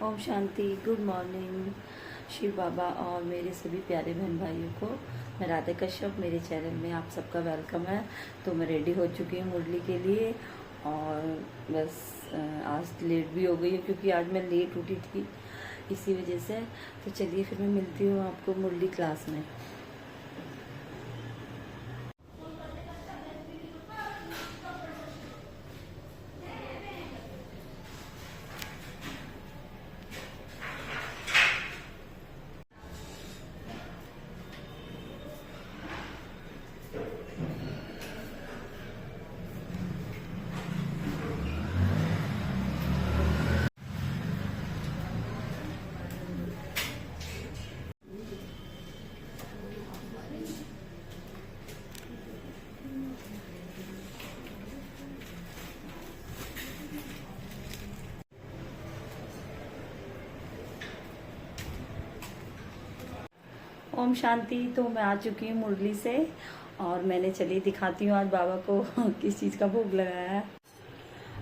Om Shanti. Good morning Shiv बाबा और मेरे सभी प्यारे बहन भाइयों को मैं राधा कश्यप, मेरे चैनल में आप सबका वेलकम है। तो मैं रेडी हो चुकी हूँ मुरली के लिए और बस आज लेट भी हो गई हूँ क्योंकि आज मैं लेट उठी थी इसी वजह से। तो चलिए फिर मैं मिलती हूँ आपको मुरली क्लास में। ओम शांति। तो मैं आ चुकी हूँ मुरली से और मैंने चलिए दिखाती हूँ आज बाबा को किस चीज़ का भोग लगाया है।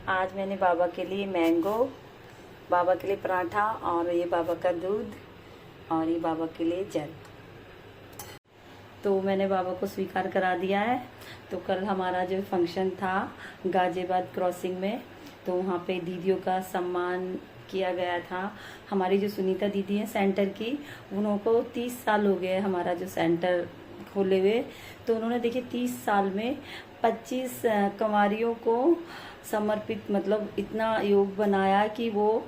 आज मैंने बाबा के लिए मैंगो, बाबा के लिए पराठा और ये बाबा का दूध और ये बाबा के लिए जल। तो मैंने बाबा को स्वीकार करा दिया है। तो कल हमारा जो फंक्शन था गाजियाबाद क्रॉसिंग में, तो वहाँ पे दीदियों का सम्मान किया गया था। हमारी जो सुनीता दीदी है सेंटर की, उनको 30 साल हो गए हमारा जो सेंटर खोले हुए। तो उन्होंने देखिए 30 साल में 25 कंवारियों को समर्पित, मतलब इतना योग बनाया कि वो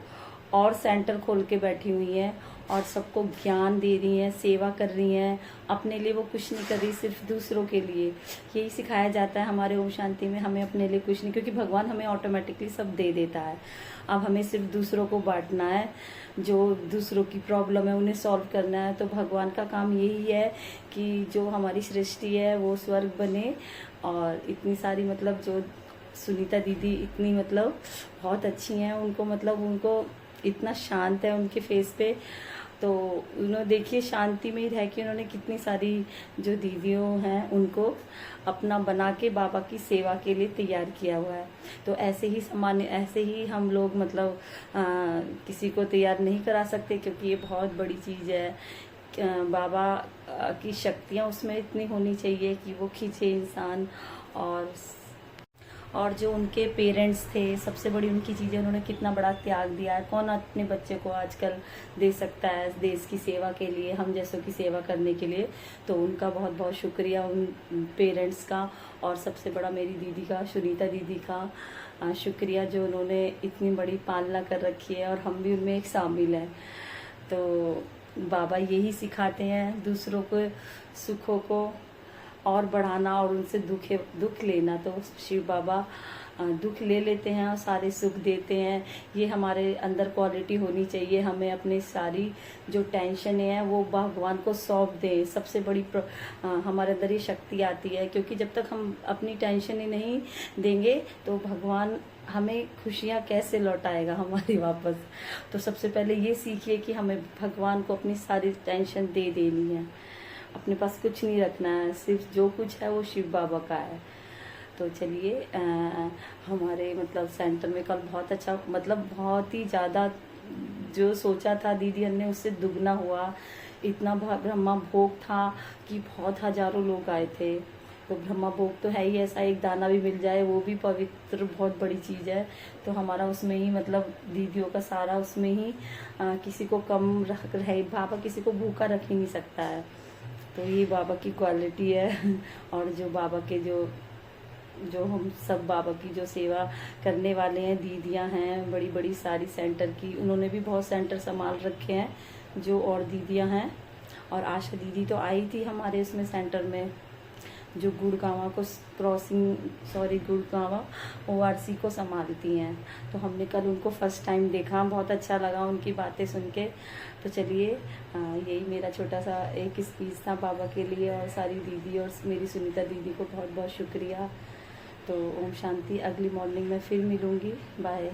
और सेंटर खोल के बैठी हुई हैं और सबको ज्ञान दे रही हैं, सेवा कर रही हैं। अपने लिए वो कुछ नहीं कर रही, सिर्फ दूसरों के लिए। यही सिखाया जाता है हमारे ओम शांति में, हमें अपने लिए कुछ नहीं, क्योंकि भगवान हमें ऑटोमेटिकली सब दे देता है। अब हमें सिर्फ दूसरों को बांटना है, जो दूसरों की प्रॉब्लम है उन्हें सॉल्व करना है। तो भगवान का काम यही है कि जो हमारी सृष्टि है वो स्वर्ग बने। और इतनी सारी मतलब जो सुनीता दीदी इतनी मतलब बहुत अच्छी हैं, उनको इतना शांत है उनके फेस पे। तो उन्होंने देखिए शांति में ही रह के उन्होंने कितनी सारी जो दीदियों हैं उनको अपना बना के बाबा की सेवा के लिए तैयार किया हुआ है। तो ऐसे ही हम लोग मतलब किसी को तैयार नहीं करा सकते, क्योंकि ये बहुत बड़ी चीज़ है। बाबा की शक्तियाँ उसमें इतनी होनी चाहिए कि वो खींचे इंसान। और जो उनके पेरेंट्स थे, सबसे बड़ी उनकी चीज़ें, उन्होंने कितना बड़ा त्याग दिया है। कौन अपने बच्चे को आजकल दे सकता है देश की सेवा के लिए, हम जैसों की सेवा करने के लिए। तो उनका बहुत बहुत शुक्रिया उन पेरेंट्स का, और सबसे बड़ा मेरी दीदी का, सुनीता दीदी का शुक्रिया, जो उन्होंने इतनी बड़ी पालना कर रखी है और हम भी उनमें एक शामिल हैं। तो बाबा यही सिखाते हैं, दूसरों को सुखों को और बढ़ाना और उनसे दुख लेना। तो शिव बाबा दुख ले लेते हैं और सारे सुख देते हैं। ये हमारे अंदर क्वालिटी होनी चाहिए। हमें अपने सारी जो टेंशन है वो भगवान को सौंप दें। सबसे बड़ी हमारे अंदर ये शक्ति आती है, क्योंकि जब तक हम अपनी टेंशन ही नहीं देंगे तो भगवान हमें खुशियाँ कैसे लौटाएगा हमारी वापस। तो सबसे पहले ये सीखिए कि हमें भगवान को अपनी सारी टेंशन दे देनी है, अपने पास कुछ नहीं रखना है, सिर्फ जो कुछ है वो शिव बाबा का है। तो चलिए हमारे मतलब सेंटर में कल बहुत अच्छा, मतलब बहुत ही ज़्यादा जो सोचा था दीदी ने उससे दुगना हुआ। इतना ब्रह्मा भोग था कि बहुत हजारों लोग आए थे। तो ब्रह्मा भोग तो है ही ऐसा, एक दाना भी मिल जाए वो भी पवित्र, बहुत बड़ी चीज़ है। तो हमारा उसमें ही मतलब दीदियों का सारा उसमें ही किसी को कम रख रहे, बाबा किसी को भूखा रख ही नहीं सकता है। तो ये बाबा की क्वालिटी है। और जो बाबा के जो हम सब बाबा की जो सेवा करने वाले हैं, दीदियां हैं बड़ी बड़ी सारी सेंटर की, उन्होंने भी बहुत सेंटर संभाल रखे हैं जो और दीदियां हैं। और आशा दीदी तो आई थी हमारे उसमें सेंटर में, जो गुड़गांवा ORC को संभालती हैं। तो हमने कल उनको फर्स्ट टाइम देखा, बहुत अच्छा लगा उनकी बातें सुन के। तो चलिए यही मेरा छोटा सा एक स्पीच था बाबा के लिए, और सारी दीदी और मेरी सुनीता दीदी को बहुत बहुत शुक्रिया। तो ओम शांति। अगली मॉर्निंग में फिर मिलूँगी। बाय।